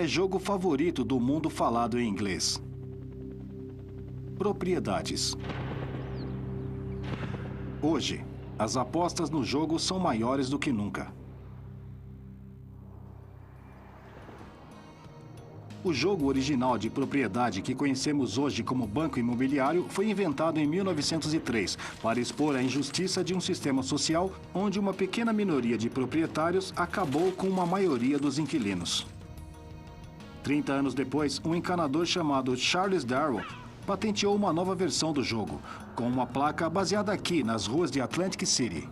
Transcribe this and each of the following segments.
é jogo favorito do mundo falado em inglês. Propriedades. Hoje, as apostas no jogo são maiores do que nunca. O jogo original de propriedade que conhecemos hoje como banco imobiliário foi inventado em 1903 para expor a injustiça de um sistema social onde uma pequena minoria de proprietários acabou com uma maioria dos inquilinos. 30 anos depois, um encanador chamado Charles Darrow patenteou uma nova versão do jogo, com uma placa baseada aqui nas ruas de Atlantic City.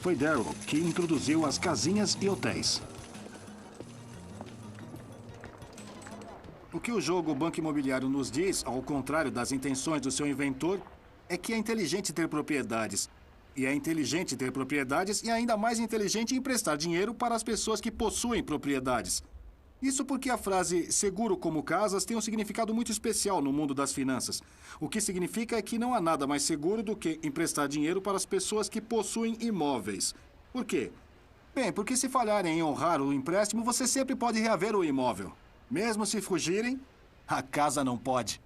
Foi Darrow que introduziu as casinhas e hotéis. O que o jogo Banco Imobiliário nos diz, ao contrário das intenções do seu inventor, é que é inteligente ter propriedades. E é inteligente ter propriedades e ainda mais inteligente emprestar dinheiro para as pessoas que possuem propriedades. Isso porque a frase seguro como casas tem um significado muito especial no mundo das finanças. O que significa é que não há nada mais seguro do que emprestar dinheiro para as pessoas que possuem imóveis. Por quê? Bem, porque se falharem em honrar o empréstimo, você sempre pode reaver o imóvel. Mesmo se fugirem, a casa não pode.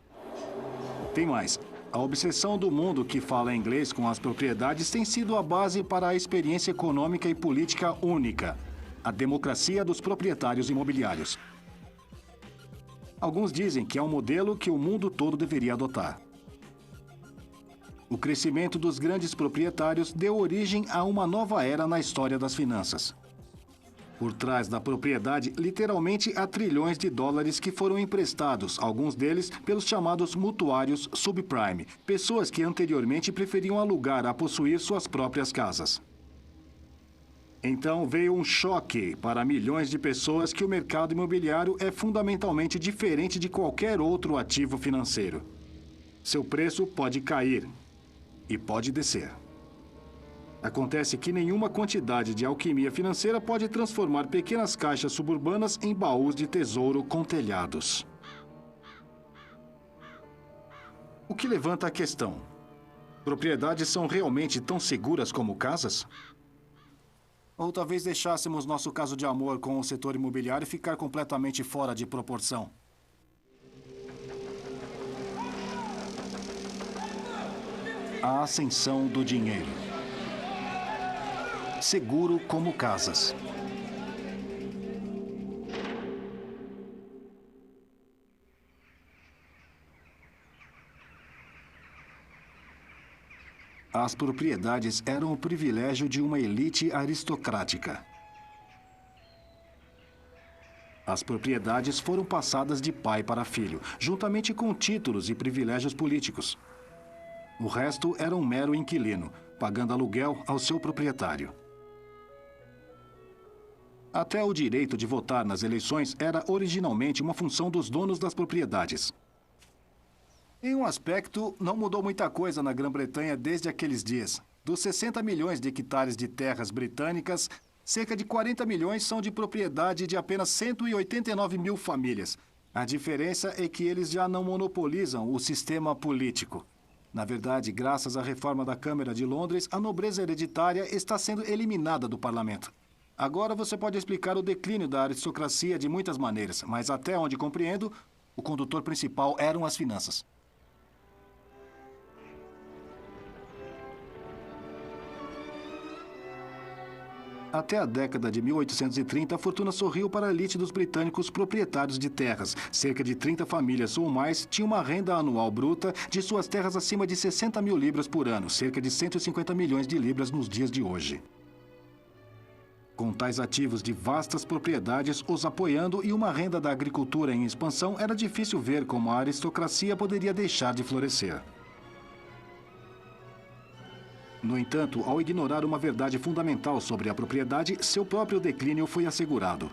Tem mais. A obsessão do mundo que fala inglês com as propriedades tem sido a base para a experiência econômica e política única. A democracia dos proprietários imobiliários. Alguns dizem que é um modelo que o mundo todo deveria adotar. O crescimento dos grandes proprietários deu origem a uma nova era na história das finanças. Por trás da propriedade, literalmente há trilhões de dólares que foram emprestados, alguns deles pelos chamados mutuários subprime, pessoas que anteriormente preferiam alugar a possuir suas próprias casas. Então veio um choque para milhões de pessoas que o mercado imobiliário é fundamentalmente diferente de qualquer outro ativo financeiro. Seu preço pode cair e pode descer. Acontece que nenhuma quantidade de alquimia financeira pode transformar pequenas caixas suburbanas em baús de tesouro com telhados. O que levanta a questão: propriedades são realmente tão seguras como casas? Ou talvez deixássemos nosso caso de amor com o setor imobiliário ficar completamente fora de proporção. A ascensão do dinheiro. Seguro como casas. As propriedades eram o privilégio de uma elite aristocrática. As propriedades foram passadas de pai para filho, juntamente com títulos e privilégios políticos. O resto era um mero inquilino, pagando aluguel ao seu proprietário. Até o direito de votar nas eleições era originalmente uma função dos donos das propriedades. Em um aspecto, não mudou muita coisa na Grã-Bretanha desde aqueles dias. Dos 60 milhões de hectares de terras britânicas, cerca de 40 milhões são de propriedade de apenas 189 mil famílias. A diferença é que eles já não monopolizam o sistema político. Na verdade, graças à reforma da Câmara de Londres, a nobreza hereditária está sendo eliminada do parlamento. Agora você pode explicar o declínio da aristocracia de muitas maneiras, mas até onde compreendo, o condutor principal eram as finanças. Até a década de 1830, a fortuna sorriu para a elite dos britânicos proprietários de terras. Cerca de 30 famílias ou mais tinham uma renda anual bruta de suas terras acima de 60 mil libras por ano, cerca de 150 milhões de libras nos dias de hoje. Com tais ativos de vastas propriedades os apoiando e uma renda da agricultura em expansão, era difícil ver como a aristocracia poderia deixar de florescer. No entanto, ao ignorar uma verdade fundamental sobre a propriedade, seu próprio declínio foi assegurado.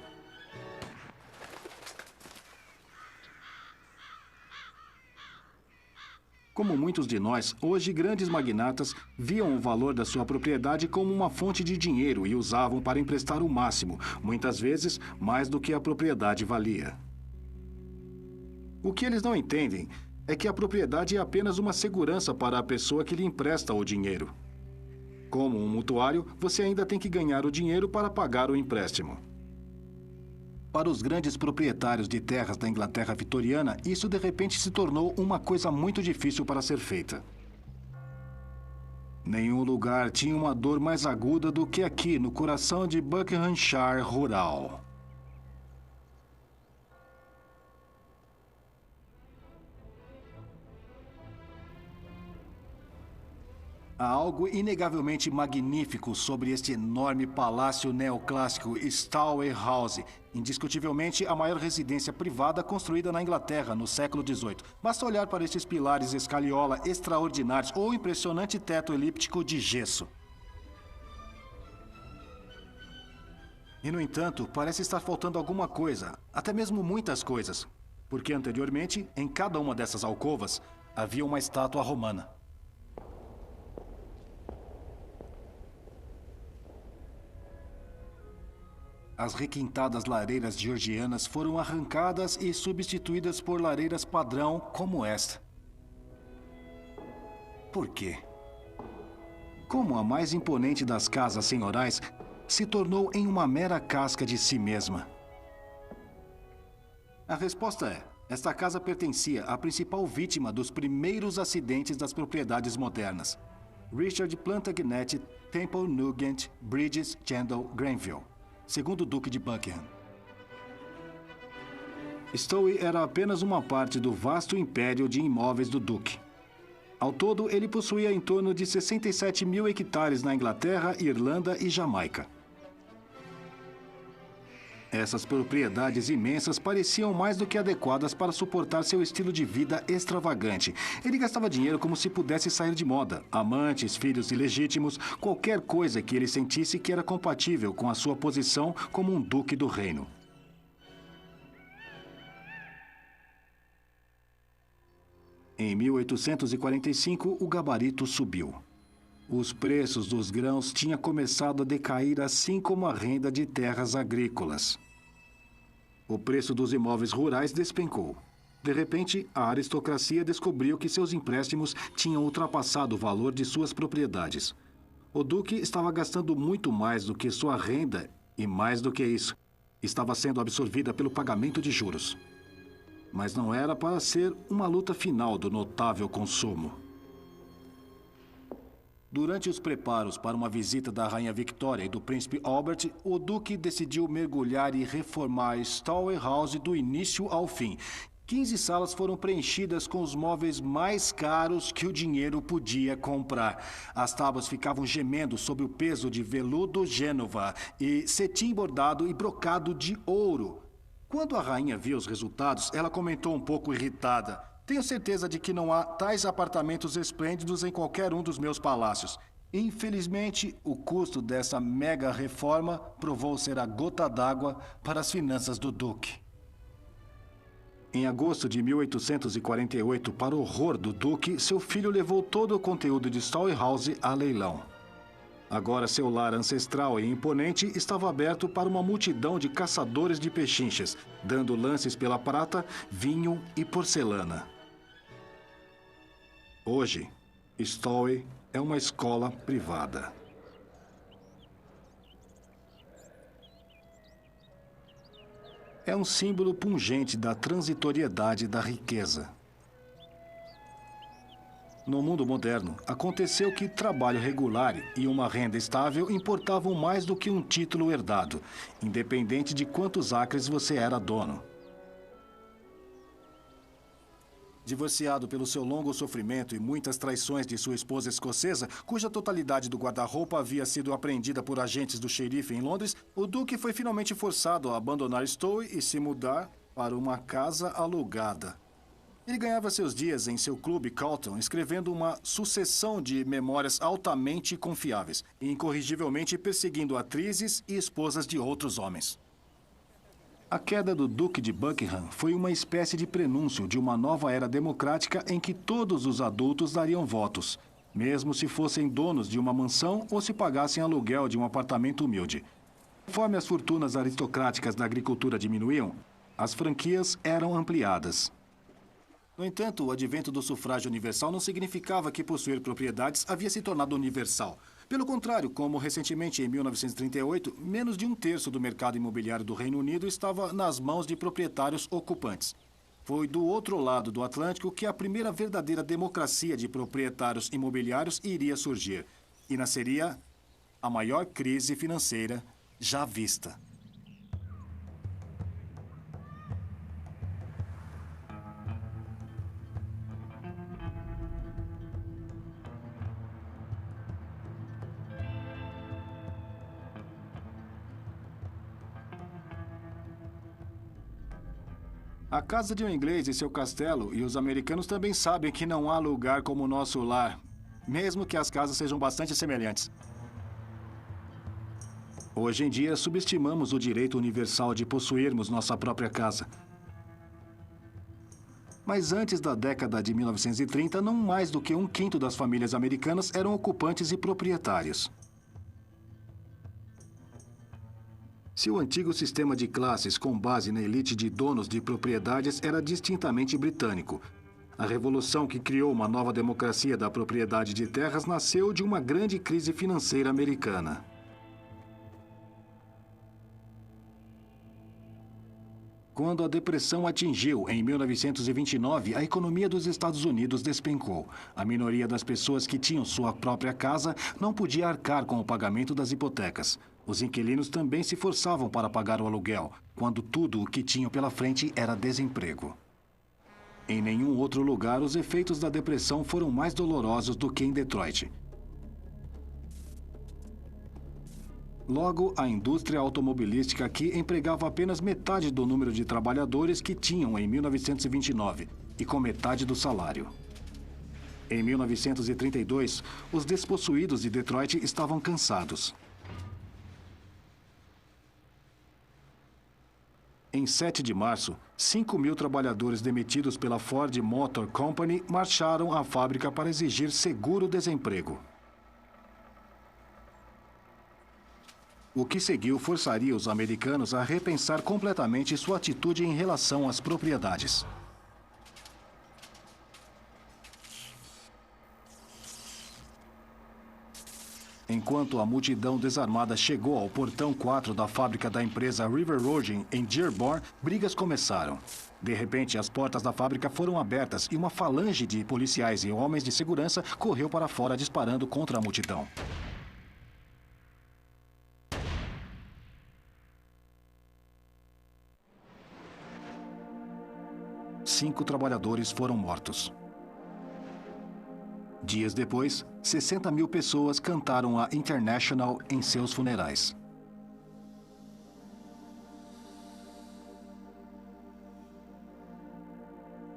Como muitos de nós, hoje grandes magnatas viam o valor da sua propriedade como uma fonte de dinheiro e usavam para emprestar o máximo, muitas vezes mais do que a propriedade valia. O que eles não entendem é que a propriedade é apenas uma segurança para a pessoa que lhe empresta o dinheiro. Como um mutuário, você ainda tem que ganhar o dinheiro para pagar o empréstimo. Para os grandes proprietários de terras da Inglaterra vitoriana, isso de repente se tornou uma coisa muito difícil para ser feita. Nenhum lugar tinha uma dor mais aguda do que aqui, no coração de Buckinghamshire rural. Há algo inegavelmente magnífico sobre este enorme palácio neoclássico Stowe House, indiscutivelmente a maior residência privada construída na Inglaterra no século XVIII. Basta olhar para estes pilares escaliola extraordinários ou o impressionante teto elíptico de gesso. E, no entanto, parece estar faltando alguma coisa, até mesmo muitas coisas, porque anteriormente, em cada uma dessas alcovas, havia uma estátua romana. As requintadas lareiras georgianas foram arrancadas e substituídas por lareiras padrão como esta. Por quê? Como a mais imponente das casas senhorais, se tornou em uma mera casca de si mesma? A resposta é: esta casa pertencia à principal vítima dos primeiros acidentes das propriedades modernas, Richard Plantagenet Temple Nugent Bridges Chandler Grenville, segundo o Duque de Buckingham. Stowe era apenas uma parte do vasto império de imóveis do Duque. Ao todo, ele possuía em torno de 67 mil hectares na Inglaterra, Irlanda e Jamaica. Essas propriedades imensas pareciam mais do que adequadas para suportar seu estilo de vida extravagante. Ele gastava dinheiro como se pudesse sair de moda. Amantes, filhos ilegítimos, qualquer coisa que ele sentisse que era compatível com a sua posição como um duque do reino. Em 1845, o gabarito subiu. Os preços dos grãos tinham começado a decair, assim como a renda de terras agrícolas. O preço dos imóveis rurais despencou. De repente, a aristocracia descobriu que seus empréstimos tinham ultrapassado o valor de suas propriedades. O duque estava gastando muito mais do que sua renda e, mais do que isso, estava sendo absorvida pelo pagamento de juros. Mas não era para ser uma luta final do notável consumo. Durante os preparos para uma visita da Rainha Victoria e do Príncipe Albert, o Duque decidiu mergulhar e reformar Stowe House do início ao fim. 15 salas foram preenchidas com os móveis mais caros que o dinheiro podia comprar. As tábuas ficavam gemendo sob o peso de veludo Gênova e cetim bordado e brocado de ouro. Quando a rainha viu os resultados, ela comentou um pouco irritada: "Tenho certeza de que não há tais apartamentos esplêndidos em qualquer um dos meus palácios." Infelizmente, o custo dessa mega reforma provou ser a gota d'água para as finanças do Duque. Em agosto de 1848, para o horror do Duque, seu filho levou todo o conteúdo de Stowe House a leilão. Agora seu lar ancestral e imponente estava aberto para uma multidão de caçadores de pechinchas, dando lances pela prata, vinho e porcelana. Hoje, Stowe é uma escola privada. É um símbolo pungente da transitoriedade da riqueza. No mundo moderno, aconteceu que trabalho regular e uma renda estável importavam mais do que um título herdado, independente de quantos acres você era dono. Divorciado pelo seu longo sofrimento e muitas traições de sua esposa escocesa, cuja totalidade do guarda-roupa havia sido apreendida por agentes do xerife em Londres, o Duque foi finalmente forçado a abandonar Stowe e se mudar para uma casa alugada. Ele ganhava seus dias em seu clube Carlton, escrevendo uma sucessão de memórias altamente confiáveis e incorrigivelmente perseguindo atrizes e esposas de outros homens. A queda do Duque de Buckingham foi uma espécie de prenúncio de uma nova era democrática em que todos os adultos dariam votos, mesmo se fossem donos de uma mansão ou se pagassem aluguel de um apartamento humilde. Conforme as fortunas aristocráticas da agricultura diminuíam, as franquias eram ampliadas. No entanto, o advento do sufrágio universal não significava que possuir propriedades havia se tornado universal. Pelo contrário, como recentemente em 1938, menos de um terço do mercado imobiliário do Reino Unido estava nas mãos de proprietários ocupantes. Foi do outro lado do Atlântico que a primeira verdadeira democracia de proprietários imobiliários iria surgir. E nasceria a maior crise financeira já vista. A casa de um inglês e seu castelo, e os americanos também sabem que não há lugar como o nosso lar, mesmo que as casas sejam bastante semelhantes. Hoje em dia, subestimamos o direito universal de possuirmos nossa própria casa. Mas antes da década de 1930, não mais do que um quinto das famílias americanas eram ocupantes e proprietários. Se o antigo sistema de classes com base na elite de donos de propriedades era distintamente britânico, a revolução que criou uma nova democracia da propriedade de terras nasceu de uma grande crise financeira americana. Quando a depressão atingiu em 1929, a economia dos Estados Unidos despencou. A minoria das pessoas que tinham sua própria casa não podia arcar com o pagamento das hipotecas. Os inquilinos também se forçavam para pagar o aluguel, quando tudo o que tinham pela frente era desemprego. Em nenhum outro lugar, os efeitos da depressão foram mais dolorosos do que em Detroit. Logo, a indústria automobilística aqui empregava apenas metade do número de trabalhadores que tinham em 1929, e com metade do salário. Em 1932, os despossuídos de Detroit estavam cansados. Em 7 de março, 5.000 trabalhadores demitidos pela Ford Motor Company marcharam à fábrica para exigir seguro-desemprego. O que seguiu forçaria os americanos a repensar completamente sua atitude em relação às propriedades. Enquanto a multidão desarmada chegou ao portão 4 da fábrica da empresa River Roofing em Dearborn, brigas começaram. De repente, as portas da fábrica foram abertas e uma falange de policiais e homens de segurança correu para fora disparando contra a multidão. Cinco trabalhadores foram mortos. Dias depois, 60.000 pessoas cantaram a International em seus funerais.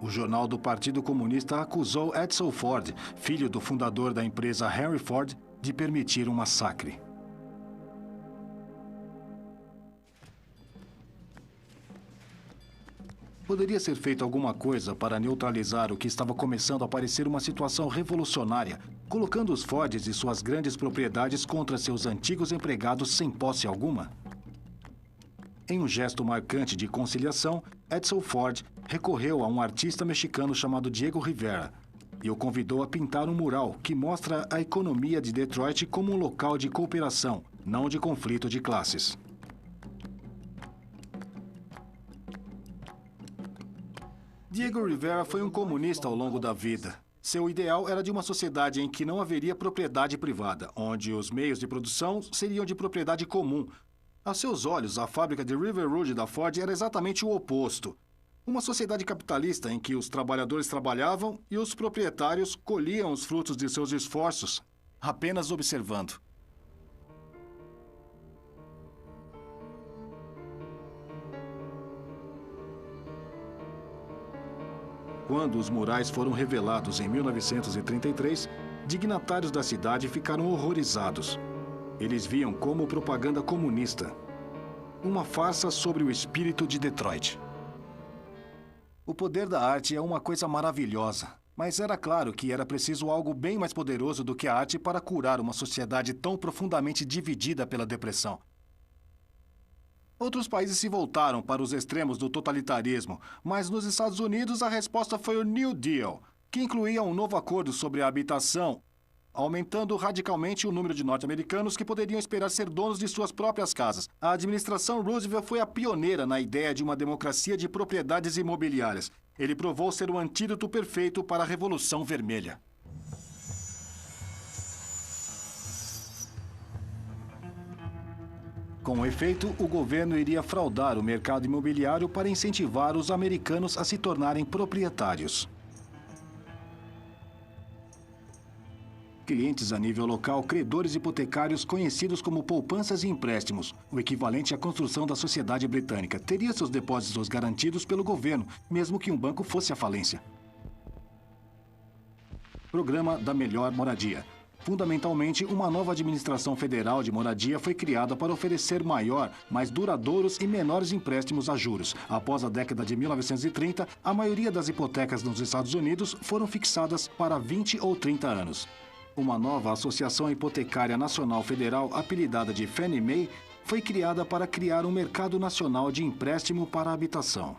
O jornal do Partido Comunista acusou Edsel Ford, filho do fundador da empresa Henry Ford, de permitir um massacre. Poderia ser feito alguma coisa para neutralizar o que estava começando a parecer uma situação revolucionária, colocando os Fords e suas grandes propriedades contra seus antigos empregados sem posse alguma? Em um gesto marcante de conciliação, Edsel Ford recorreu a um artista mexicano chamado Diego Rivera e o convidou a pintar um mural que mostra a economia de Detroit como um local de cooperação, não de conflito de classes. Diego Rivera foi um comunista ao longo da vida. Seu ideal era de uma sociedade em que não haveria propriedade privada, onde os meios de produção seriam de propriedade comum. A seus olhos, a fábrica de River Rouge da Ford era exatamente o oposto. Uma sociedade capitalista em que os trabalhadores trabalhavam e os proprietários colhiam os frutos de seus esforços, apenas observando. Quando os murais foram revelados em 1933, dignatários da cidade ficaram horrorizados. Eles viam como propaganda comunista. Uma farsa sobre o espírito de Detroit. O poder da arte é uma coisa maravilhosa, mas era claro que era preciso algo bem mais poderoso do que a arte para curar uma sociedade tão profundamente dividida pela depressão. Outros países se voltaram para os extremos do totalitarismo, mas nos Estados Unidos a resposta foi o New Deal, que incluía um novo acordo sobre a habitação aumentando radicalmente o número de norte-americanos que poderiam esperar ser donos de suas próprias casas. A administração Roosevelt foi a pioneira na ideia de uma democracia de propriedades imobiliárias. Ele provou ser o antídoto perfeito para a Revolução Vermelha. Com efeito, o governo iria fraudar o mercado imobiliário para incentivar os americanos a se tornarem proprietários. Clientes a nível local, credores hipotecários conhecidos como poupanças e empréstimos, o equivalente à construção da sociedade britânica, teria seus depósitos garantidos pelo governo, mesmo que um banco fosse à falência. Programa da Melhor Moradia. Fundamentalmente, uma nova administração federal de moradia foi criada para oferecer maior, mais duradouros e menores empréstimos a juros. Após a década de 1930, a maioria das hipotecas nos Estados Unidos foram fixadas para 20 ou 30 anos. Uma nova Associação Hipotecária Nacional Federal, apelidada de Fannie Mae, foi criada para criar um mercado nacional de empréstimo para a habitação.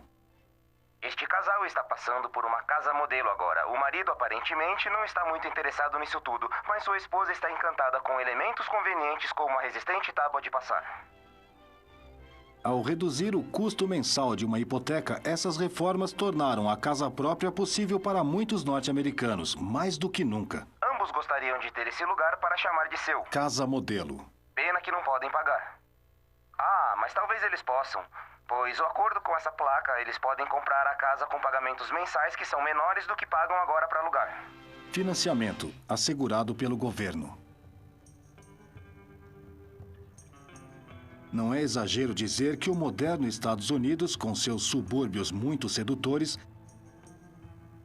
Este casal está passando por uma casa modelo agora. O marido aparentemente não está muito interessado nisso tudo, mas sua esposa está encantada com elementos convenientes como uma resistente tábua de passar. Ao reduzir o custo mensal de uma hipoteca, essas reformas tornaram a casa própria possível para muitos norte-americanos, mais do que nunca. Ambos gostariam de ter esse lugar para chamar de seu. Casa modelo. Pena que não podem pagar. Ah, mas talvez eles possam, pois, de acordo com essa placa, eles podem comprar a casa com pagamentos mensais que são menores do que pagam agora para alugar. Financiamento assegurado pelo governo. Não é exagero dizer que o moderno Estados Unidos, com seus subúrbios muito sedutores,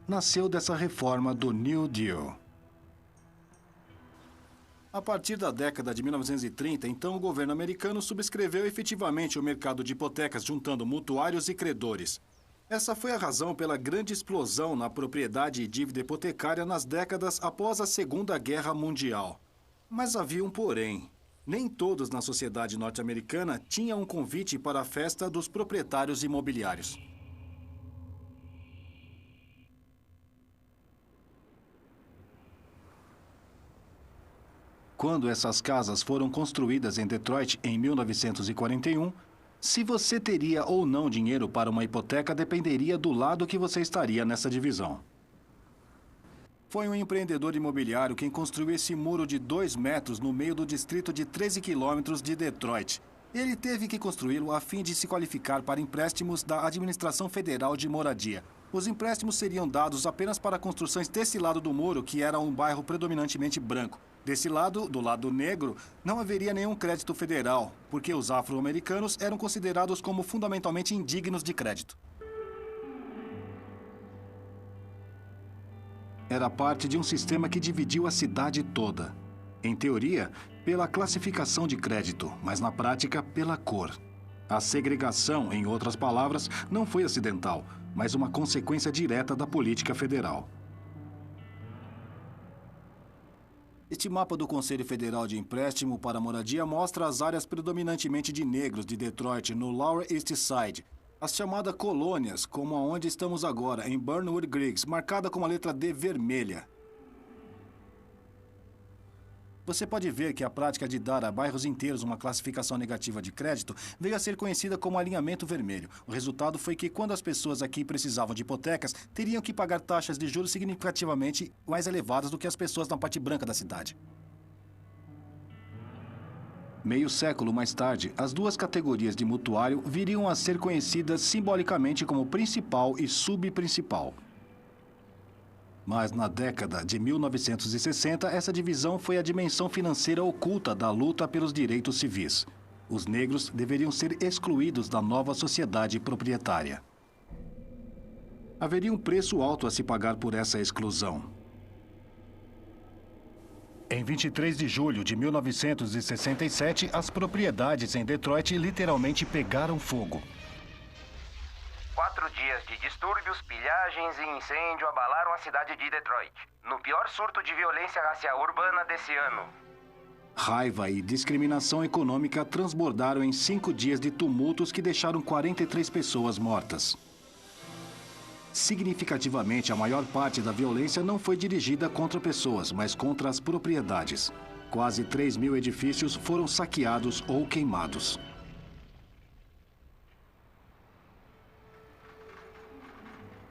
nasceu dessa reforma do New Deal. A partir da década de 1930, então, o governo americano subscreveu efetivamente o mercado de hipotecas, juntando mutuários e credores. Essa foi a razão pela grande explosão na propriedade e dívida hipotecária nas décadas após a Segunda Guerra Mundial. Mas havia um porém. Nem todos na sociedade norte-americana tinham um convite para a festa dos proprietários imobiliários. Quando essas casas foram construídas em Detroit em 1941, se você teria ou não dinheiro para uma hipoteca dependeria do lado que você estaria nessa divisão. Foi um empreendedor imobiliário quem construiu esse muro de 2 metros no meio do distrito de 13 quilômetros de Detroit. Ele teve que construí-lo a fim de se qualificar para empréstimos da Administração Federal de Moradia. Os empréstimos seriam dados apenas para construções desse lado do muro, que era um bairro predominantemente branco. Desse lado, do lado negro, não haveria nenhum crédito federal, porque os afro-americanos eram considerados como fundamentalmente indignos de crédito. Era parte de um sistema que dividiu a cidade toda. Em teoria, pela classificação de crédito, mas na prática, pela cor. A segregação, em outras palavras, não foi acidental, mas uma consequência direta da política federal. Este mapa do Conselho Federal de Empréstimo para Moradia mostra as áreas predominantemente de negros de Detroit, no Lower East Side. As chamadas colônias, como aonde estamos agora, em Burnwood Griggs, marcada com a letra D vermelha. Você pode ver que a prática de dar a bairros inteiros uma classificação negativa de crédito veio a ser conhecida como alinhamento vermelho. O resultado foi que, quando as pessoas aqui precisavam de hipotecas, teriam que pagar taxas de juros significativamente mais elevadas do que as pessoas na parte branca da cidade. Meio século mais tarde, as duas categorias de mutuário viriam a ser conhecidas simbolicamente como principal e subprincipal. Mas na década de 1960, essa divisão foi a dimensão financeira oculta da luta pelos direitos civis. Os negros deveriam ser excluídos da nova sociedade proprietária. Haveria um preço alto a se pagar por essa exclusão. Em 23 de julho de 1967, as propriedades em Detroit literalmente pegaram fogo. 4 dias de distúrbios, pilhagens e incêndio abalaram a cidade de Detroit, no pior surto de violência racial urbana desse ano. Raiva e discriminação econômica transbordaram em 5 dias de tumultos que deixaram 43 pessoas mortas. Significativamente, a maior parte da violência não foi dirigida contra pessoas, mas contra as propriedades. Quase 3.000 edifícios foram saqueados ou queimados.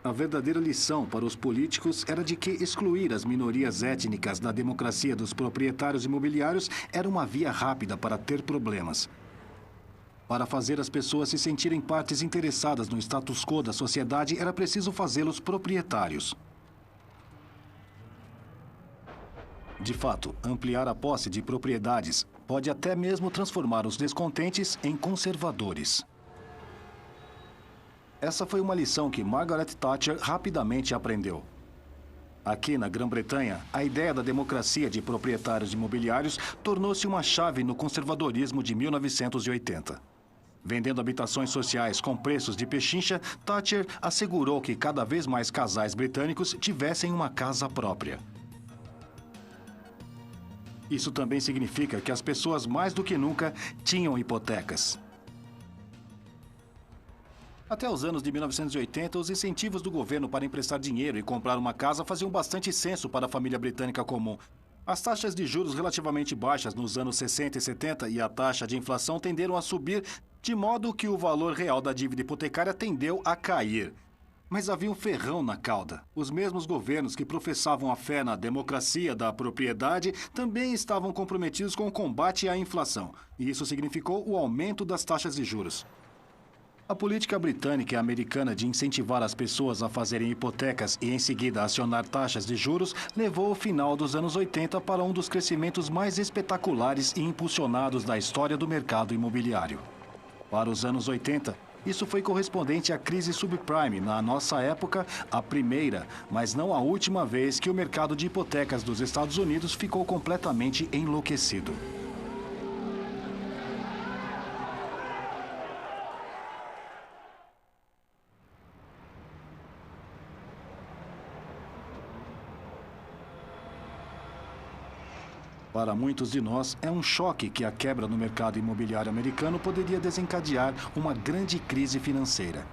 A verdadeira lição para os políticos era de que excluir as minorias étnicas da democracia dos proprietários imobiliários era uma via rápida para ter problemas. Para fazer as pessoas se sentirem partes interessadas no status quo da sociedade, era preciso fazê-los proprietários. De fato, ampliar a posse de propriedades pode até mesmo transformar os descontentes em conservadores. Essa foi uma lição que Margaret Thatcher rapidamente aprendeu. Aqui na Grã-Bretanha, a ideia da democracia de proprietários imobiliários tornou-se uma chave no conservadorismo de 1980. Vendendo habitações sociais com preços de pechincha, Thatcher assegurou que cada vez mais casais britânicos tivessem uma casa própria. Isso também significa que as pessoas mais do que nunca tinham hipotecas. Até os anos de 1980, os incentivos do governo para emprestar dinheiro e comprar uma casa faziam bastante senso para a família britânica comum. As taxas de juros relativamente baixas nos anos 60 e 70 e a taxa de inflação tenderam a subir, de modo que o valor real da dívida hipotecária tendeu a cair. Mas havia um ferrão na cauda. Os mesmos governos que professavam a fé na democracia da propriedade também estavam comprometidos com o combate à inflação. E isso significou o aumento das taxas de juros. A política britânica e americana de incentivar as pessoas a fazerem hipotecas e, em seguida, acionar taxas de juros levou o final dos anos 80 para um dos crescimentos mais espetaculares e impulsionados da história do mercado imobiliário. Para os anos 80, isso foi correspondente à crise subprime, na nossa época, a primeira, mas não a última vez que o mercado de hipotecas dos Estados Unidos ficou completamente enlouquecido. Para muitos de nós, é um choque que a quebra no mercado imobiliário americano poderia desencadear uma grande crise financeira.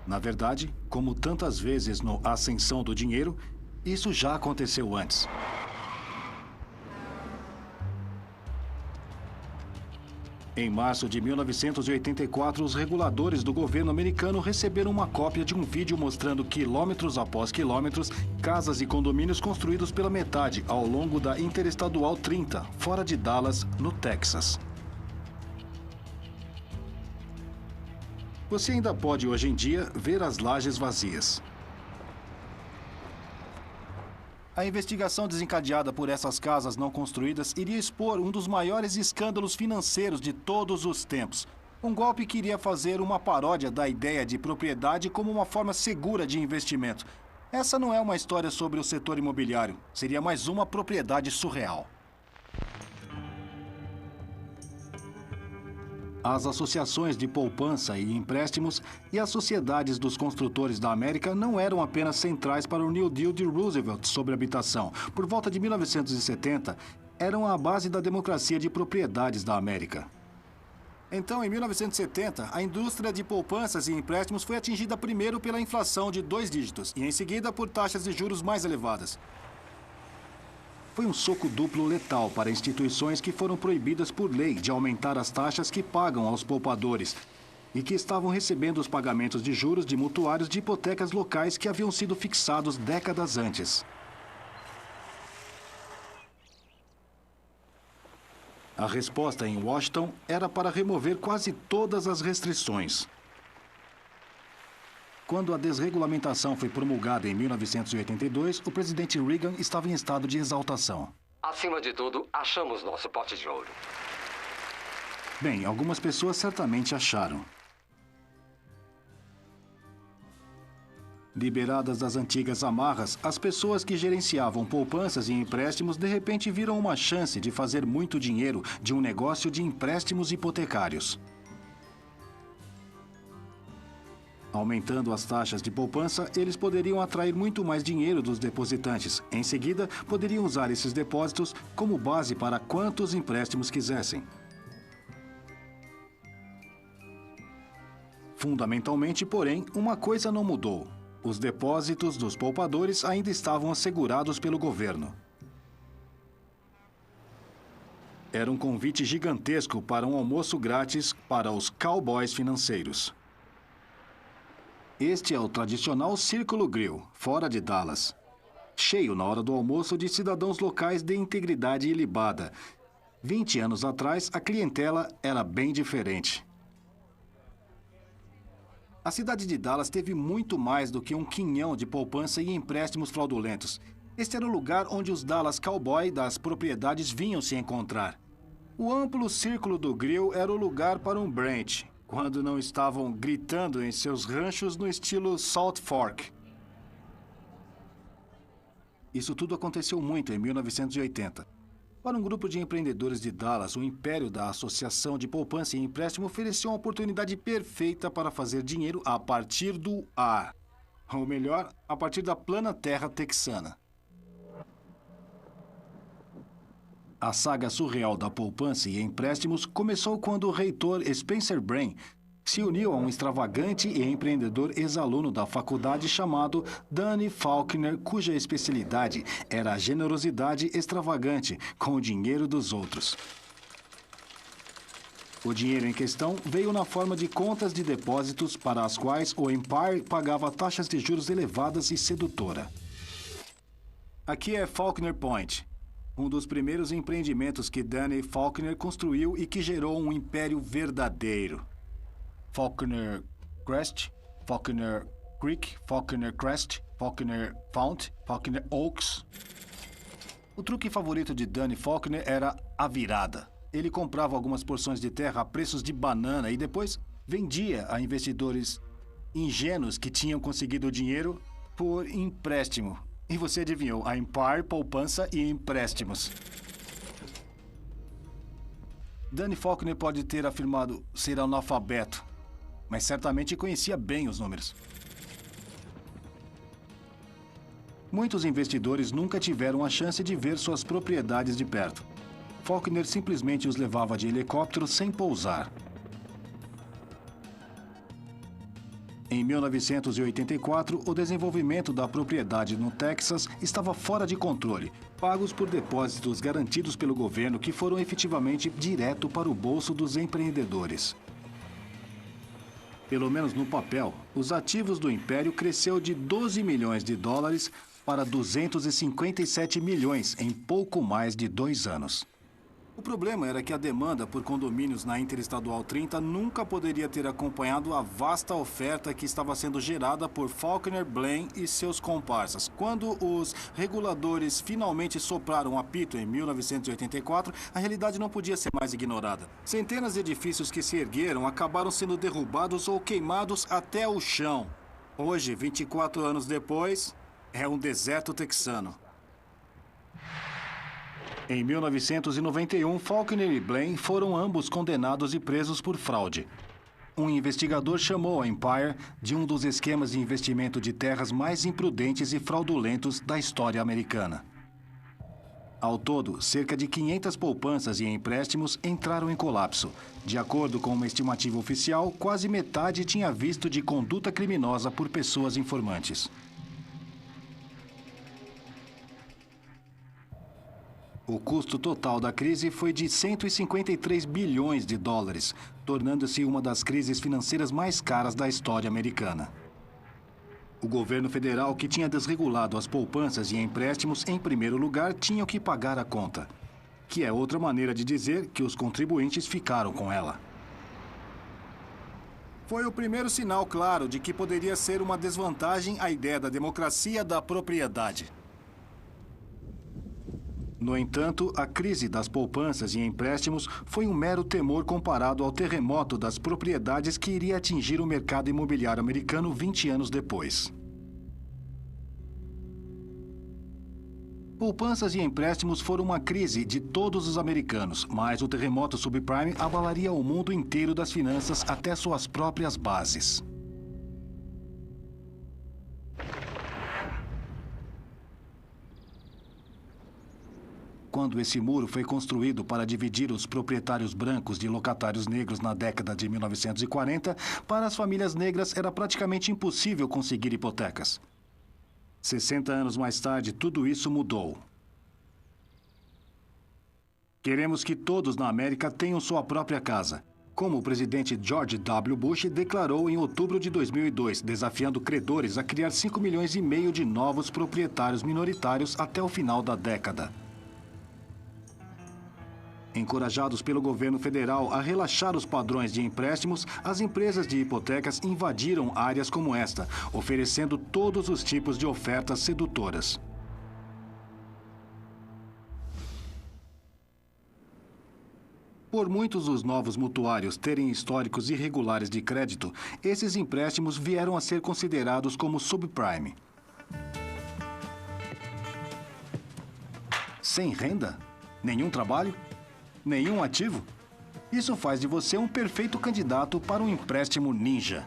Na verdade, como tantas vezes no Ascensão do Dinheiro, isso já aconteceu antes. Em março de 1984, os reguladores do governo americano receberam uma cópia de um vídeo mostrando quilômetros após quilômetros, casas e condomínios construídos pela metade ao longo da Interestadual 30, fora de Dallas, no Texas. Você ainda pode, hoje em dia, ver as lajes vazias. A investigação desencadeada por essas casas não construídas iria expor um dos maiores escândalos financeiros de todos os tempos. Um golpe que iria fazer uma paródia da ideia de propriedade como uma forma segura de investimento. Essa não é uma história sobre o setor imobiliário. Seria mais uma propriedade surreal. As associações de poupança e empréstimos e as sociedades dos construtores da América não eram apenas centrais para o New Deal de Roosevelt sobre habitação. Por volta de 1970, eram a base da democracia de propriedades da América. Então, em 1970, a indústria de poupanças e empréstimos foi atingida primeiro pela inflação de 2 dígitos e, em seguida, por taxas de juros mais elevadas. Foi um soco duplo letal para instituições que foram proibidas por lei de aumentar as taxas que pagam aos poupadores e que estavam recebendo os pagamentos de juros de mutuários de hipotecas locais que haviam sido fixados décadas antes. A resposta em Washington era para remover quase todas as restrições. Quando a desregulamentação foi promulgada em 1982, o presidente Reagan estava em estado de exaltação. Acima de tudo, achamos nosso pote de ouro. Bem, algumas pessoas certamente acharam. Liberadas das antigas amarras, as pessoas que gerenciavam poupanças e empréstimos de repente viram uma chance de fazer muito dinheiro de um negócio de empréstimos hipotecários. Aumentando as taxas de poupança, eles poderiam atrair muito mais dinheiro dos depositantes. Em seguida, poderiam usar esses depósitos como base para quantos empréstimos quisessem. Fundamentalmente, porém, uma coisa não mudou. Os depósitos dos poupadores ainda estavam assegurados pelo governo. Era um convite gigantesco para um almoço grátis para os cowboys financeiros. Este é o tradicional Círculo Grill, fora de Dallas. Cheio na hora do almoço de cidadãos locais de integridade ilibada. 20 anos atrás, a clientela era bem diferente. A cidade de Dallas teve muito mais do que um quinhão de poupança e empréstimos fraudulentos. Este era o lugar onde os Dallas Cowboy das propriedades vinham se encontrar. O amplo círculo do grill era o lugar para um brunch, quando não estavam gritando em seus ranchos no estilo Salt Fork. Isso tudo aconteceu muito em 1980. Para um grupo de empreendedores de Dallas, o império da Associação de Poupança e Empréstimo ofereceu uma oportunidade perfeita para fazer dinheiro a partir do ar. Ou melhor, a partir da plana terra texana. A saga surreal da poupança e empréstimos começou quando o reitor Spencer Brain se uniu a um extravagante e empreendedor ex-aluno da faculdade chamado Danny Faulkner, cuja especialidade era a generosidade extravagante com o dinheiro dos outros. O dinheiro em questão veio na forma de contas de depósitos para as quais o Empire pagava taxas de juros elevadas e sedutora. Aqui é Faulkner Point, um dos primeiros empreendimentos que Danny Faulkner construiu e que gerou um império verdadeiro. Faulkner Crest, Faulkner Creek, Faulkner Crest, Faulkner Fount, Faulkner Oaks. O truque favorito de Danny Faulkner era a virada. Ele comprava algumas porções de terra a preços de banana e depois vendia a investidores ingênuos que tinham conseguido o dinheiro por empréstimo. E você adivinhou, a Empire, poupança e empréstimos. Danny Faulkner pode ter afirmado ser analfabeto, mas certamente conhecia bem os números. Muitos investidores nunca tiveram a chance de ver suas propriedades de perto. Faulkner simplesmente os levava de helicóptero sem pousar. Em 1984, o desenvolvimento da propriedade no Texas estava fora de controle, pagos por depósitos garantidos pelo governo que foram efetivamente direto para o bolso dos empreendedores. Pelo menos no papel, os ativos do império cresceu de 12 milhões de dólares para 257 milhões em pouco mais de 2 anos. O problema era que a demanda por condomínios na Interestadual 30 nunca poderia ter acompanhado a vasta oferta que estava sendo gerada por Faulkner Blaine e seus comparsas. Quando os reguladores finalmente sopraram o apito em 1984, a realidade não podia ser mais ignorada. Centenas de edifícios que se ergueram acabaram sendo derrubados ou queimados até o chão. Hoje, 24 anos depois, é um deserto texano. Em 1991, Faulkner e Blaine foram ambos condenados e presos por fraude. Um investigador chamou a Empire de um dos esquemas de investimento de terras mais imprudentes e fraudulentos da história americana. Ao todo, cerca de 500 poupanças e empréstimos entraram em colapso. De acordo com uma estimativa oficial, quase metade tinha visto de conduta criminosa por pessoas informantes. O custo total da crise foi de 153 bilhões de dólares, tornando-se uma das crises financeiras mais caras da história americana. O governo federal, que tinha desregulado as poupanças e empréstimos em primeiro lugar, tinha que pagar a conta, que é outra maneira de dizer que os contribuintes ficaram com ela. Foi o primeiro sinal claro de que poderia ser uma desvantagem a ideia da democracia da propriedade. No entanto, a crise das poupanças e empréstimos foi um mero temor comparado ao terremoto das propriedades que iria atingir o mercado imobiliário americano 20 anos depois. Poupanças e empréstimos foram uma crise de todos os americanos, mas o terremoto subprime abalaria o mundo inteiro das finanças até suas próprias bases. Quando esse muro foi construído para dividir os proprietários brancos de locatários negros na década de 1940, para as famílias negras era praticamente impossível conseguir hipotecas. 60 anos mais tarde, tudo isso mudou. Queremos que todos na América tenham sua própria casa, como o presidente George W. Bush declarou em outubro de 2002, desafiando credores a criar 5,5 milhões de novos proprietários minoritários até o final da década. Encorajados pelo governo federal a relaxar os padrões de empréstimos, as empresas de hipotecas invadiram áreas como esta, oferecendo todos os tipos de ofertas sedutoras. Por muitos dos novos mutuários terem históricos irregulares de crédito, esses empréstimos vieram a ser considerados como subprime. Sem renda? Nenhum trabalho? Nenhum ativo? Isso faz de você um perfeito candidato para um empréstimo ninja.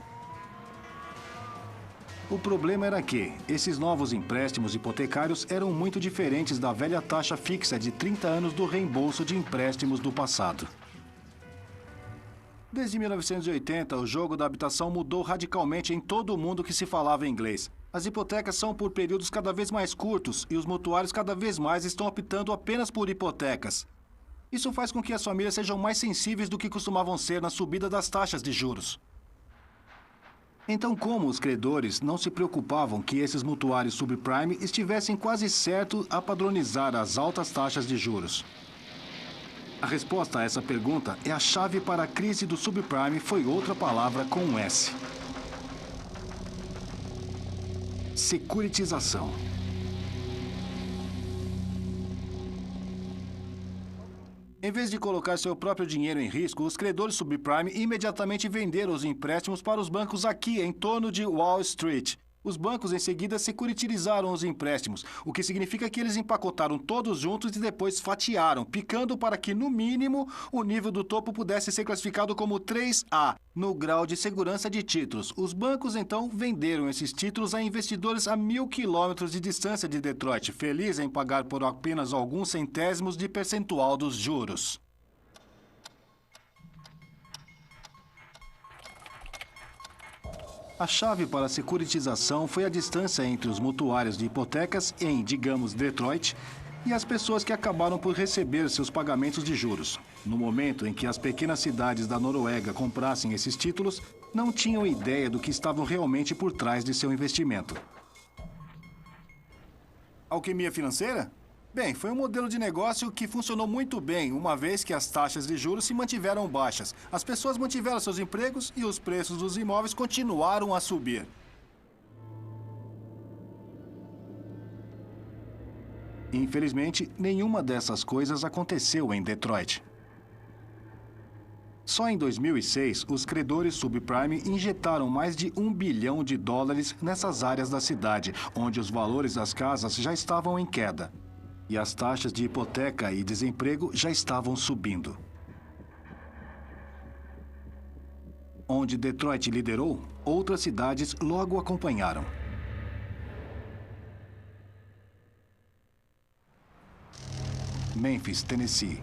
O problema era que esses novos empréstimos hipotecários eram muito diferentes da velha taxa fixa de 30 anos do reembolso de empréstimos do passado. Desde 1980, o jogo da habitação mudou radicalmente em todo o mundo que se falava inglês. As hipotecas são por períodos cada vez mais curtos e os mutuários cada vez mais estão optando apenas por hipotecas. Isso faz com que as famílias sejam mais sensíveis do que costumavam ser na subida das taxas de juros. Então, como os credores não se preocupavam que esses mutuários subprime estivessem quase certos a padronizar as altas taxas de juros? A resposta a essa pergunta é a chave para a crise do subprime foi outra palavra com um S. Securitização. Em vez de colocar seu próprio dinheiro em risco, os credores subprime imediatamente venderam os empréstimos para os bancos aqui, em torno de Wall Street. Os bancos, em seguida, securitizaram os empréstimos, o que significa que eles empacotaram todos juntos e depois fatiaram, picando para que, no mínimo, o nível do topo pudesse ser classificado como 3A, no grau de segurança de títulos. Os bancos, então, venderam esses títulos a investidores a 1.000 quilômetros de distância de Detroit, felizes em pagar por apenas alguns centésimos de percentual dos juros. A chave para a securitização foi a distância entre os mutuários de hipotecas em, digamos, Detroit, e as pessoas que acabaram por receber seus pagamentos de juros. No momento em que as pequenas cidades da Noruega comprassem esses títulos, não tinham ideia do que estavam realmente por trás de seu investimento. Alquimia financeira? Bem, foi um modelo de negócio que funcionou muito bem, uma vez que as taxas de juros se mantiveram baixas. As pessoas mantiveram seus empregos e os preços dos imóveis continuaram a subir. Infelizmente, nenhuma dessas coisas aconteceu em Detroit. Só em 2006, os credores subprime injetaram mais de $1 bilhão nessas áreas da cidade, onde os valores das casas já estavam em queda. E as taxas de hipoteca e desemprego já estavam subindo. Onde Detroit liderou, outras cidades logo acompanharam. Memphis, Tennessee.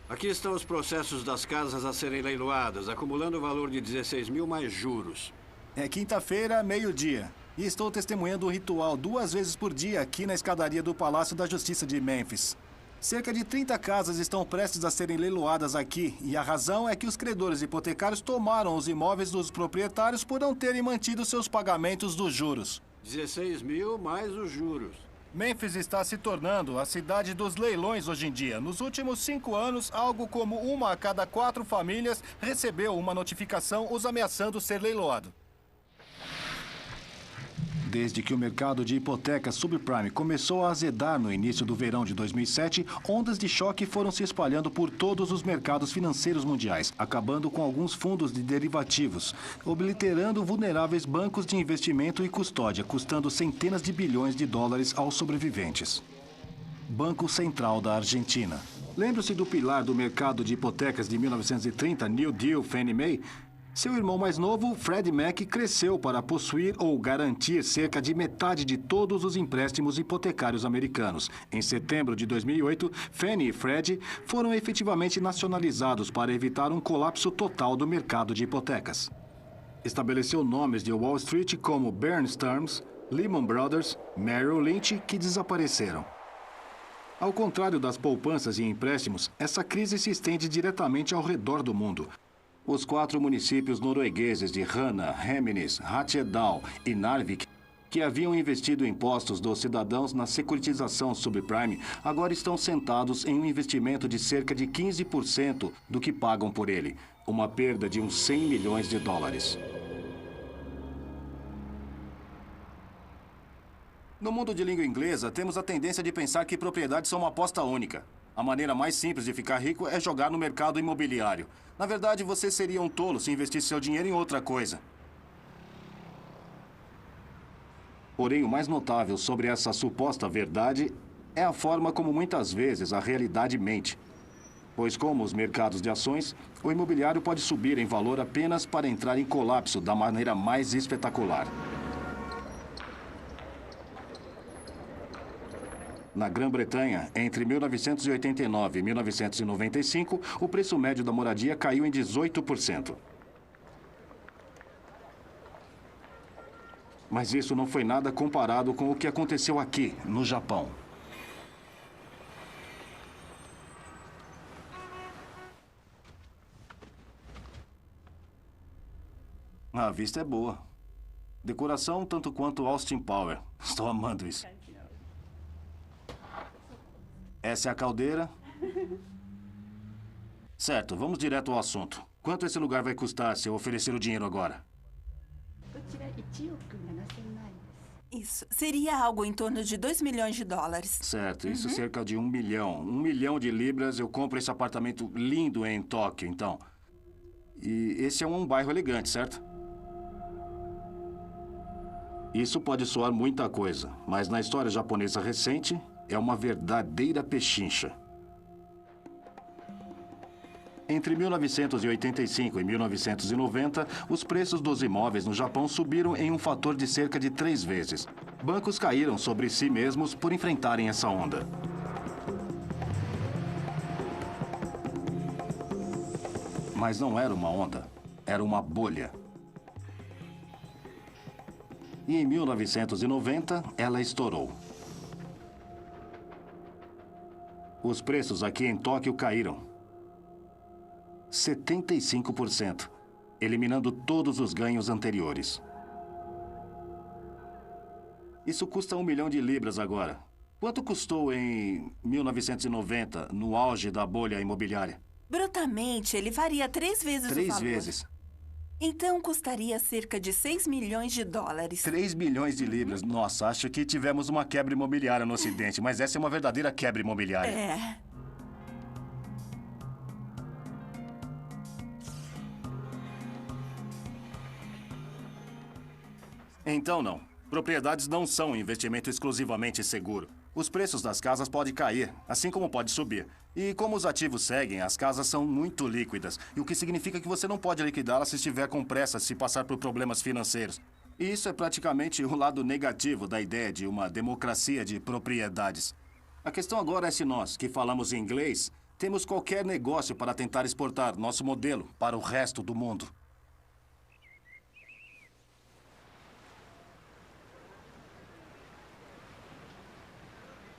Aqui estão os processos das casas a serem leiloadas, acumulando o valor de 16 mil mais juros. É quinta-feira, meio-dia. E estou testemunhando um ritual 2 vezes por dia aqui na escadaria do Palácio da Justiça de Memphis. Cerca de 30 casas estão prestes a serem leiloadas aqui, e a razão é que os credores hipotecários tomaram os imóveis dos proprietários por não terem mantido seus pagamentos dos juros. 16 mil mais os juros. Memphis está se tornando a cidade dos leilões hoje em dia. Nos últimos 5 anos, algo como 1 a cada 4 famílias recebeu uma notificação os ameaçando ser leiloado. Desde que o mercado de hipotecas subprime começou a azedar no início do verão de 2007, ondas de choque foram se espalhando por todos os mercados financeiros mundiais, acabando com alguns fundos de derivativos, obliterando vulneráveis bancos de investimento e custódia, custando centenas de bilhões de dólares aos sobreviventes. Banco Central da Argentina. Lembre-se do pilar do mercado de hipotecas de 1930, New Deal, Fannie Mae? Seu irmão mais novo, Freddie Mac, cresceu para possuir ou garantir cerca de metade de todos os empréstimos hipotecários americanos. Em setembro de 2008, Fannie e Freddie foram efetivamente nacionalizados para evitar um colapso total do mercado de hipotecas. Estabeleceu nomes de Wall Street como Bear Stearns, Lehman Brothers, Merrill Lynch, que desapareceram. Ao contrário das poupanças e empréstimos, essa crise se estende diretamente ao redor do mundo. Os 4 municípios noruegueses de Rana, Hemnes, Hattedal e Narvik, que haviam investido impostos dos cidadãos na securitização subprime, agora estão sentados em um investimento de cerca de 15% do que pagam por ele, uma perda de uns 100 milhões de dólares. No mundo de língua inglesa, temos a tendência de pensar que propriedades são uma aposta única. A maneira mais simples de ficar rico é jogar no mercado imobiliário. Na verdade, você seria um tolo se investisse seu dinheiro em outra coisa. Porém, o mais notável sobre essa suposta verdade é a forma como muitas vezes a realidade mente. Pois, como os mercados de ações, o imobiliário pode subir em valor apenas para entrar em colapso da maneira mais espetacular. Na Grã-Bretanha, entre 1989 e 1995, o preço médio da moradia caiu em 18%. Mas isso não foi nada comparado com o que aconteceu aqui, no Japão. A vista é boa. Decoração tanto quanto Austin Power. Estou amando isso. Essa é a caldeira. Certo, vamos direto ao assunto. Quanto esse lugar vai custar se eu oferecer o dinheiro agora? Isso. Seria algo em torno de 2 milhões de dólares. Certo, isso cerca de 1 milhão. 1 milhão de libras, eu compro esse apartamento lindo em Tóquio, então. E esse é um bairro elegante, certo? Isso pode soar muita coisa, mas na história japonesa recente, é uma verdadeira pechincha. Entre 1985 e 1990, os preços dos imóveis no Japão subiram em um fator de cerca de 3 vezes. Bancos caíram sobre si mesmos por enfrentarem essa onda. Mas não era uma onda, era uma bolha. E em 1990, ela estourou. Os preços aqui em Tóquio caíram 75%, eliminando todos os ganhos anteriores. Isso custa 1 milhão de libras agora. Quanto custou em 1990, no auge da bolha imobiliária? Brutamente, ele varia 3 vezes o valor. 3 vezes. Então, custaria cerca de 6 milhões de dólares. 3 milhões de libras. Nossa, acho que tivemos uma quebra imobiliária no Ocidente, mas essa é uma verdadeira quebra imobiliária. É. Então, não. Propriedades não são um investimento exclusivamente seguro. Os preços das casas podem cair, assim como pode subir. E como os ativos seguem, as casas são muito líquidas, o que significa que você não pode liquidá-las se estiver com pressa, se passar por problemas financeiros. E isso é praticamente o lado negativo da ideia de uma democracia de propriedades. A questão agora é se nós, que falamos inglês, temos qualquer negócio para tentar exportar nosso modelo para o resto do mundo.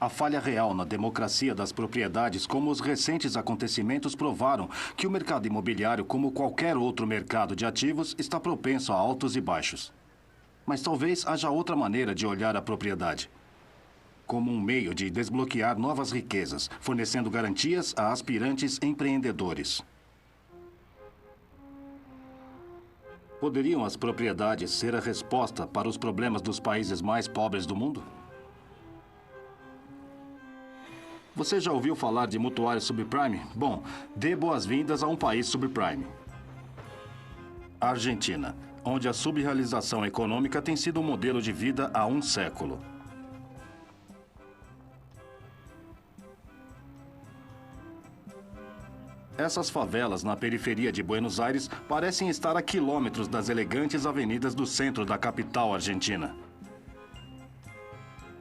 A falha real na democracia das propriedades, como os recentes acontecimentos provaram que o mercado imobiliário, como qualquer outro mercado de ativos, está propenso a altos e baixos. Mas talvez haja outra maneira de olhar a propriedade. Como um meio de desbloquear novas riquezas, fornecendo garantias a aspirantes empreendedores. Poderiam as propriedades ser a resposta para os problemas dos países mais pobres do mundo? Você já ouviu falar de mutuário subprime? Bom, dê boas-vindas a um país subprime. A Argentina, onde a subrealização econômica tem sido um modelo de vida há um século. essas favelas na periferia de Buenos Aires parecem estar a quilômetros das elegantes avenidas do centro da capital argentina.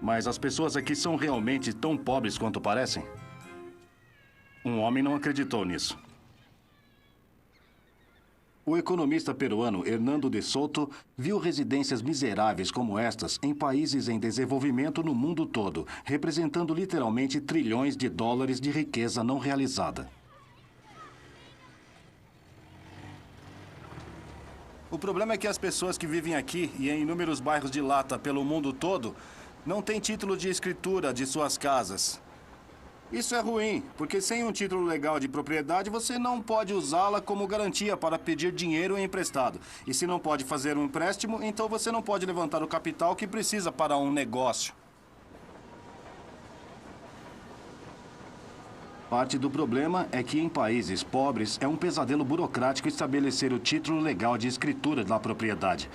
Mas as pessoas aqui são realmente tão pobres quanto parecem? Um homem não acreditou nisso. O economista peruano Hernando de Soto viu residências miseráveis como estas em países em desenvolvimento no mundo todo, representando literalmente trilhões de dólares de riqueza não realizada. O problema é que as pessoas que vivem aqui e em inúmeros bairros de lata pelo mundo todo não têm título de escritura de suas casas. Isso é ruim, porque sem um título legal de propriedade, você não pode usá-la como garantia para pedir dinheiro emprestado. E se não pode fazer um empréstimo, então você não pode levantar o capital que precisa para um negócio. Parte do problema é que em países pobres é um pesadelo burocrático estabelecer o título legal de escritura da propriedade.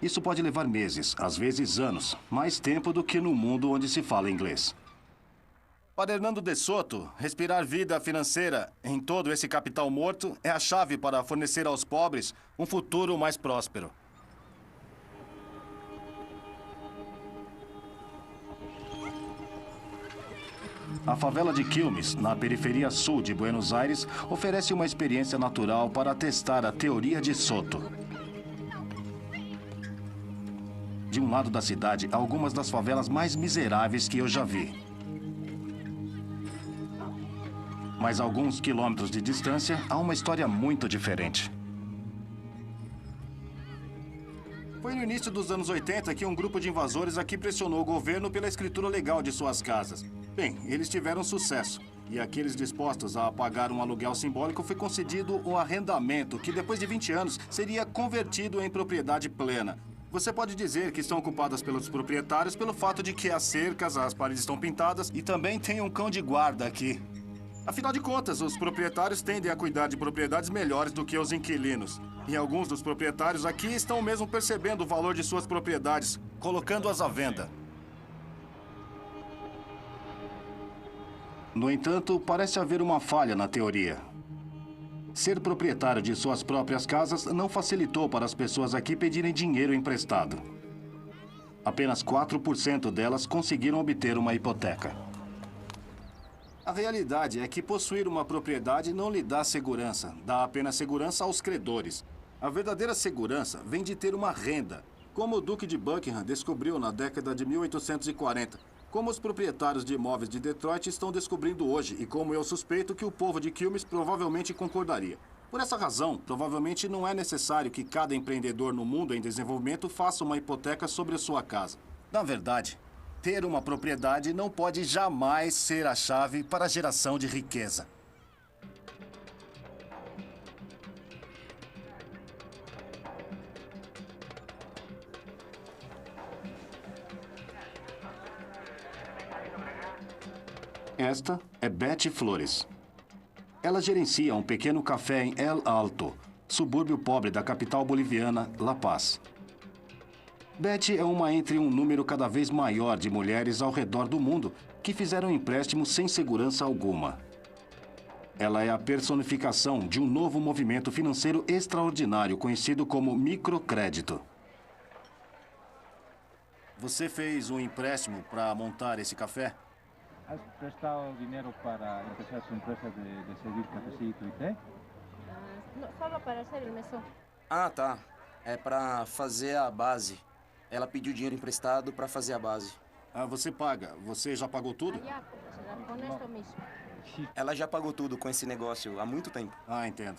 Isso pode levar meses, às vezes anos, mais tempo do que no mundo onde se fala inglês. Para Hernando de Soto, respirar vida financeira em todo esse capital morto é a chave para fornecer aos pobres um futuro mais próspero. A favela de Quilmes, na periferia sul de Buenos Aires, oferece uma experiência natural para testar a teoria de Soto. De um lado da cidade, há algumas das favelas mais miseráveis que eu já vi. Mas a alguns quilômetros de distância, há uma história muito diferente. Foi no início dos anos 80 que um grupo de invasores aqui pressionou o governo pela escritura legal de suas casas. Bem, eles tiveram sucesso. E àqueles dispostos a pagar um aluguel simbólico foi concedido um arrendamento que, depois de 20 anos, seria convertido em propriedade plena. Você pode dizer que estão ocupadas pelos proprietários pelo fato de que as cercas, as paredes estão pintadas e também tem um cão de guarda aqui. Afinal de contas, os proprietários tendem a cuidar de propriedades melhores do que os inquilinos. E alguns dos proprietários aqui estão mesmo percebendo o valor de suas propriedades, colocando-as à venda. No entanto, parece haver uma falha na teoria. Ser proprietário de suas próprias casas não facilitou para as pessoas aqui pedirem dinheiro emprestado. Apenas 4% delas conseguiram obter uma hipoteca. A realidade é que possuir uma propriedade não lhe dá segurança, dá apenas segurança aos credores. A verdadeira segurança vem de ter uma renda, como o Duque de Buckingham descobriu na década de 1840, como os proprietários de imóveis de Detroit estão descobrindo hoje e como eu suspeito que o povo de Quilmes provavelmente concordaria. Por essa razão, provavelmente não é necessário que cada empreendedor no mundo em desenvolvimento faça uma hipoteca sobre a sua casa. Na verdade, ter uma propriedade não pode jamais ser a chave para a geração de riqueza. Esta é Betty Flores. Ela gerencia um pequeno café em El Alto, subúrbio pobre da capital boliviana, La Paz. Betty é uma entre um número cada vez maior de mulheres ao redor do mundo que fizeram empréstimos sem segurança alguma. Ela é a personificação de um novo movimento financeiro extraordinário conhecido como microcrédito. Você fez um empréstimo para montar esse café? ¿Has prestado dinero para empezar su empresa de servir cafecito y té? No, solo para hacer el mesón. Ah, tá. É pra fazer a base. Ela pediu dinheiro emprestado pra fazer a base. Ah, você paga. Você já pagou tudo? Allá, con esto mismo. Ela já pagou tudo com esse negócio há muito tempo. Ah, entendo.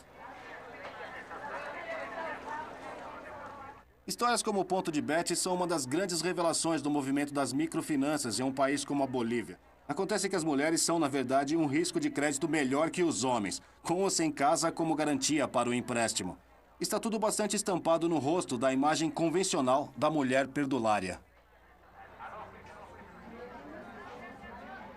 Histórias como o Ponto de Betty são uma das grandes revelações do movimento das microfinanças em um país como a Bolívia. Acontece que as mulheres são, na verdade, um risco de crédito melhor que os homens, com ou sem casa como garantia para o empréstimo. Está tudo bastante estampado no rosto da imagem convencional da mulher perdulária.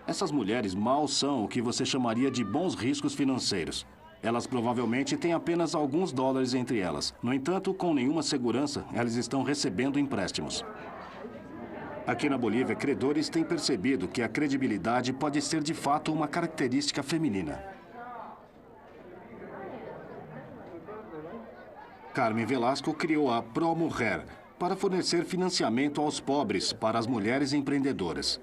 Essas mulheres mal são o que você chamaria de bons riscos financeiros. Elas provavelmente têm apenas alguns dólares entre elas. No entanto, com nenhuma segurança, elas estão recebendo empréstimos. Aqui na Bolívia, credores têm percebido que a credibilidade pode ser de fato uma característica feminina. Carmen Velasco criou a ProMujer para fornecer financiamento aos pobres para as mulheres empreendedoras.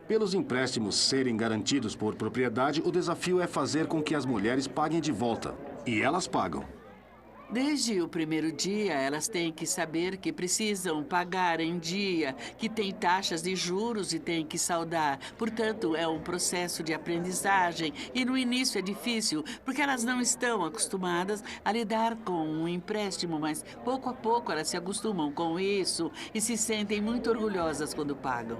Pelos empréstimos serem garantidos por propriedade, o desafio é fazer com que as mulheres paguem de volta. E elas pagam. Desde o primeiro dia, elas têm que saber que precisam pagar em dia, que tem taxas de juros e têm que saldar. Portanto, é um processo de aprendizagem e no início é difícil, porque elas não estão acostumadas a lidar com um empréstimo, mas pouco a pouco elas se acostumam com isso e se sentem muito orgulhosas quando pagam.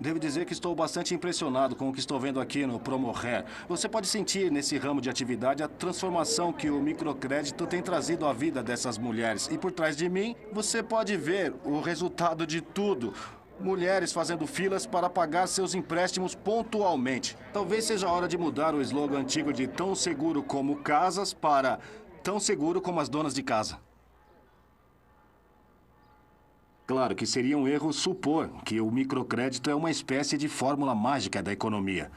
Devo dizer que estou bastante impressionado com o que estou vendo aqui no ProMujer. Você pode sentir nesse ramo de atividade a transformação que o microcrédito tem trazido à vida dessas mulheres. E por trás de mim, você pode ver o resultado de tudo. Mulheres fazendo filas para pagar seus empréstimos pontualmente. Talvez seja a hora de mudar o slogan antigo de tão seguro como casas para tão seguro como as donas de casa. Claro que seria um erro supor que o microcrédito é uma espécie de fórmula mágica da economia.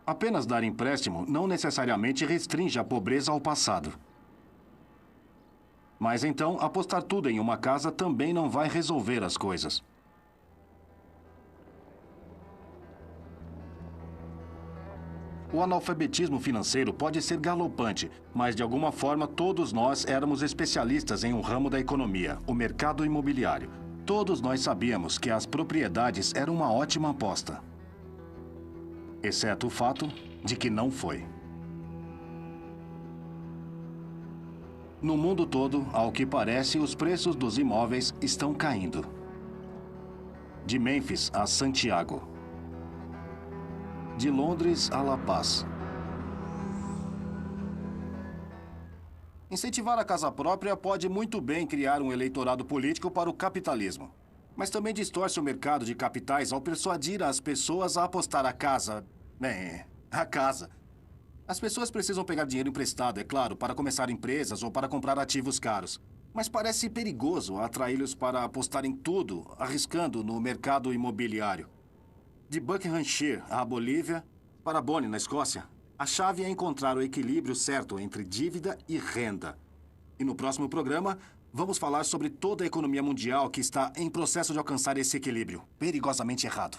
Apenas dar empréstimo não necessariamente restringe a pobreza ao passado. Mas então, apostar tudo em uma casa também não vai resolver as coisas. O analfabetismo financeiro pode ser galopante, mas de alguma forma todos nós éramos especialistas em um ramo da economia, o mercado imobiliário. Todos nós sabíamos que as propriedades eram uma ótima aposta. Exceto o fato de que não foi. No mundo todo, ao que parece, os preços dos imóveis estão caindo. De Mênfis a Santiago. De Londres a La Paz. Incentivar a casa própria pode muito bem criar um eleitorado político para o capitalismo. Mas também distorce o mercado de capitais ao persuadir as pessoas a apostar a casa. A casa. As pessoas precisam pegar dinheiro emprestado, é claro, para começar empresas ou para comprar ativos caros. Mas parece perigoso atraí-los para apostar em tudo, arriscando no mercado imobiliário. De Buckinghamshire à Bolívia, para Bonny, na Escócia, a chave é encontrar o equilíbrio certo entre dívida e renda. E no próximo programa, vamos falar sobre toda a economia mundial que está em processo de alcançar esse equilíbrio, perigosamente errado.